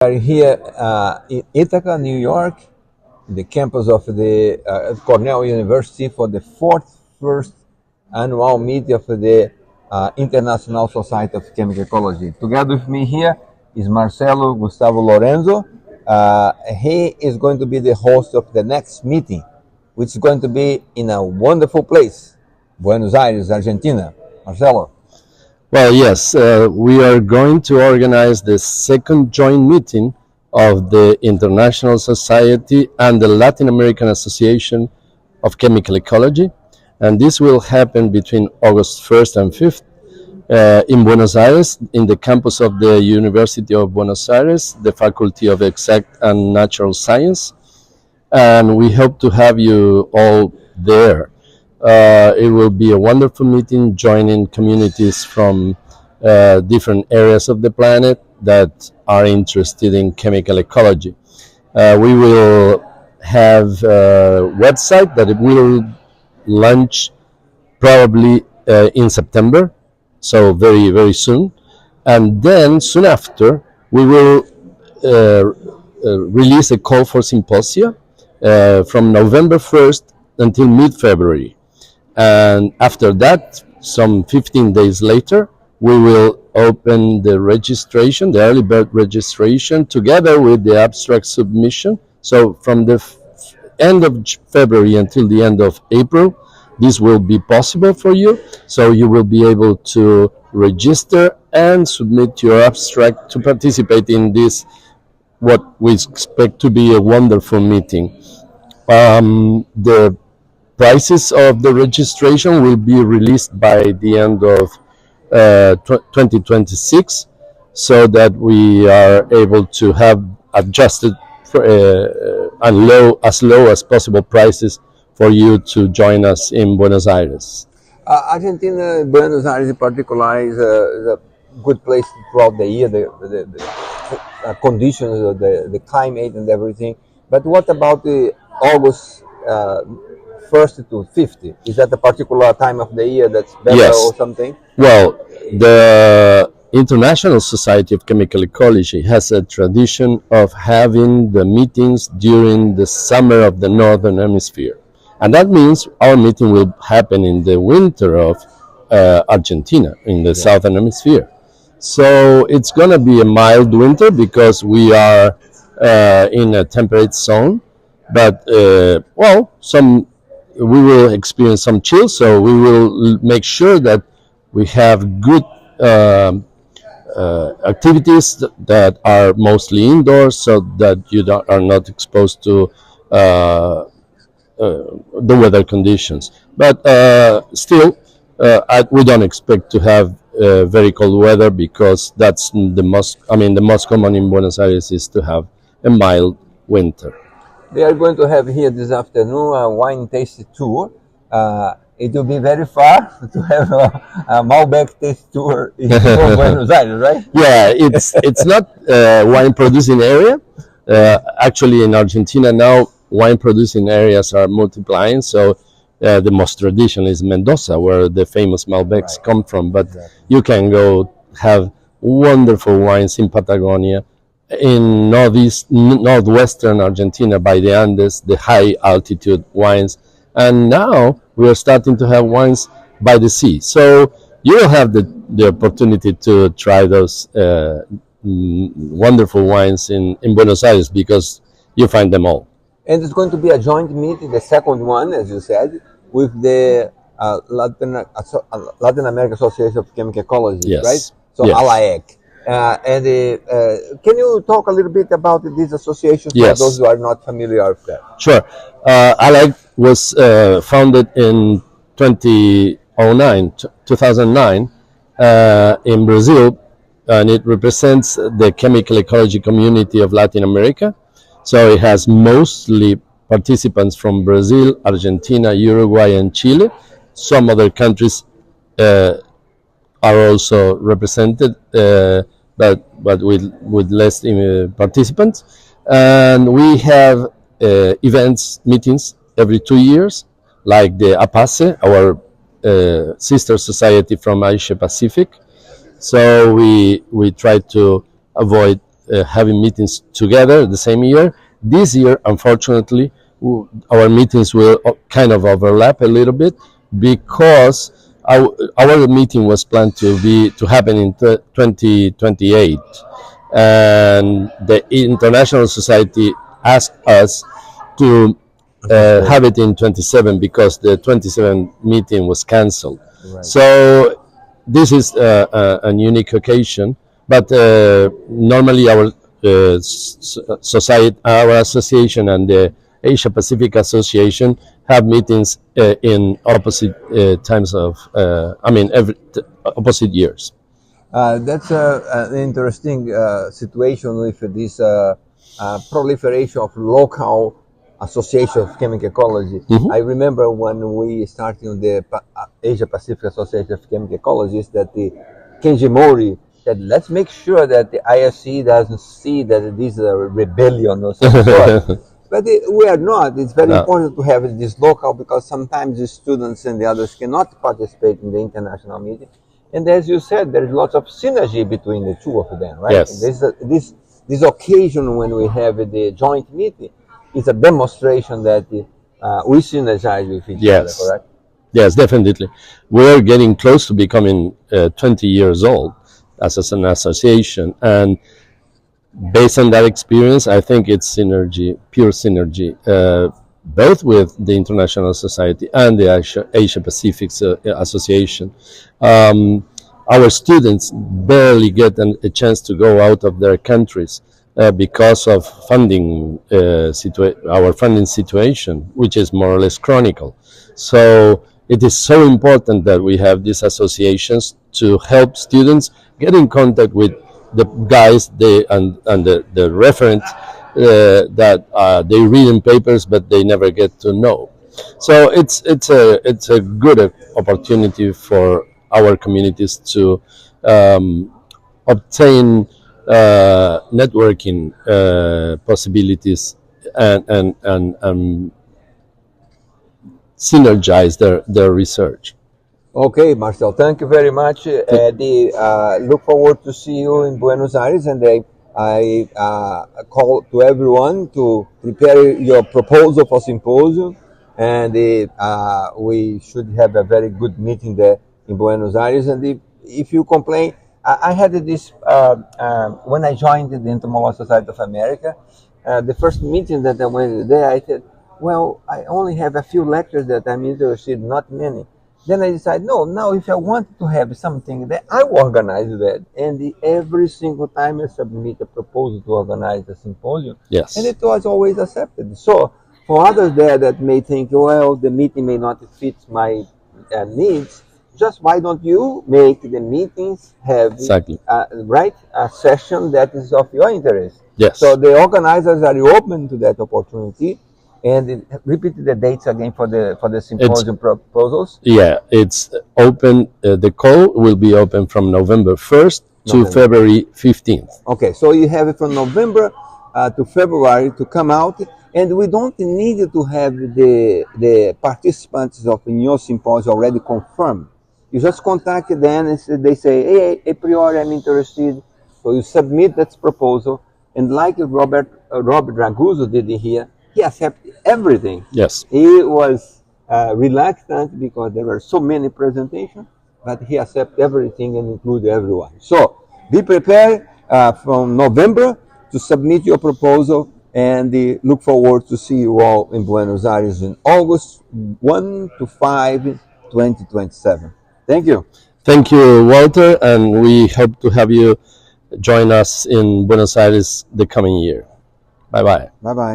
are here in Ithaca, New York, the campus of the Cornell University for the first annual meeting of the International Society of Chemical Ecology. Together with me here is Marcelo Lorenzo. He is going to be the host of the next meeting, which is going to be in a wonderful place, Buenos Aires, Argentina. Marcelo. Well, yes, we are going to organize the second joint meeting of the International Society and the Latin American Association of Chemical Ecology, and this will happen between August 1st and 5th in Buenos Aires, in the campus of the University of Buenos Aires, the Faculty of Exact and Natural Science, and we hope to have you all there. It will be a wonderful meeting, joining communities from different areas of the planet that are interested in chemical ecology. We will have a website that will launch probably in September, so very, very soon. And then soon after, we will release a call for symposia from November 1st until mid-February. And after that, some 15 days later, we will open the registration, the early bird registration, together with the abstract submission. So from the end of February until the end of April, this will be possible for you. So you will be able to register and submit your abstract to participate in this, what we expect to be a wonderful meeting. The prices of the registration will be released by the end of 2026, so that we are able to have adjusted as low as possible prices for you to join us in Buenos Aires. Argentina, Buenos Aires in particular, is a good place throughout the year, the conditions, the climate and everything. But what about the August 1st to 50th? Is that a particular time of the year that's better? Yes. Or something? Well, the International Society of Chemical Ecology has a tradition of having the meetings during the summer of the Northern Hemisphere. And that means our meeting will happen in the winter of Argentina, in the Southern Hemisphere. So it's going to be a mild winter because we are in a temperate zone. But, we will experience some chill, so we will make sure that we have good activities that are mostly indoors, so that you are not exposed to the weather conditions. But still, we don't expect to have very cold weather, because that's the most common in Buenos Aires is to have a mild winter. They are going to have here this afternoon a wine tasting tour. It will be very far to have a Malbec taste tour in Buenos Aires, right? Yeah, it's not a wine producing area. Actually, in Argentina now, wine producing areas are multiplying. So the most traditional is Mendoza, where the famous Malbecs come from. But you can go have wonderful wines in Patagonia, in northwestern Argentina by the Andes, the high altitude wines, and now we are starting to have wines by the sea. So you will have the opportunity to try those wonderful wines in Buenos Aires, because you find them all. And it's going to be a joint meeting, the second one, as you said, with the Latin American Association of Chemical Ecology, yes. Right? So yes. ALAEC. Can you talk a little bit about this association for those who are not familiar with that? Sure. ALAEC was founded in 2009 in Brazil, and it represents the chemical ecology community of Latin America. So it has mostly participants from Brazil, Argentina, Uruguay, and Chile. Some other countries are also represented, but with less participants. And we have meetings every 2 years, like the APACE, our sister society from Asia Pacific. So we try to avoid having meetings together the same year. This year, unfortunately, our meetings will kind of overlap a little bit because our meeting was planned to happen in 2028, and the International Society asked us to have it in 27 because the 27 meeting was canceled. Right. So this is a unique occasion, but normally our society, our association, and the Asia Pacific Association have meetings in opposite times of, opposite years. That's an interesting situation with this proliferation of local association of chemical ecology. I remember when we started the Asia Pacific Association of Chemical Ecologists that the Kenji Mori said, let's make sure that the ISCE doesn't see that this is a rebellion or some sort. But we are not. It's very important to have this local because sometimes the students and the others cannot participate in the international meeting. And as you said, there's lots of synergy between the two of them, right? Yes. This occasion when we have the joint meeting is a demonstration that we synergize with each other, correct? Yes, definitely. We're getting close to becoming 20 years old as an association, and based on that experience, I think it's synergy, pure synergy, both with the International Society and the Asia Pacific Association. Our students barely get a chance to go out of their countries because of funding, our funding situation, which is more or less chronicle. So it is so important that we have these associations to help students get in contact with the guys and the reference that they read in papers but they never get to know. So it's a good opportunity for our communities to obtain networking possibilities and synergize their research. Okay, Marcel, thank you very much. Look forward to see you in Buenos Aires, and I call to everyone to prepare your proposal for symposium, and we should have a very good meeting there in Buenos Aires. And if you complain, I had this when I joined the Entomological Society of America. The first meeting that I went there, I said, well, I only have a few lectures that I'm interested, not many. Then I decided, no, now if I wanted to have something that I organize that, and every single time I submit a proposal to organize a symposium, yes, and it was always accepted. So for others there that may think, well, the meeting may not fit my needs, just why don't you make the meetings have a session that is of your interest? Yes. So the organizers are open to that opportunity. And repeat the dates again for the symposium proposals. Yeah, it's open. The call will be open from November 1st to February 15th. Okay, so you have it from November to February to come out, and we don't need to have the participants of your symposium already confirmed. You just contact them and they say, hey, a priori I'm interested. So you submit that proposal, and like Robert Raguso did here, he accepted everything. Yes. He was reluctant because there were so many presentations, but he accepted everything and included everyone. So be prepared from November to submit your proposal, and look forward to see you all in Buenos Aires in August 1 to 5, 2027. Thank you. Thank you, Walter, and we hope to have you join us in Buenos Aires the coming year. Bye-bye. Bye-bye.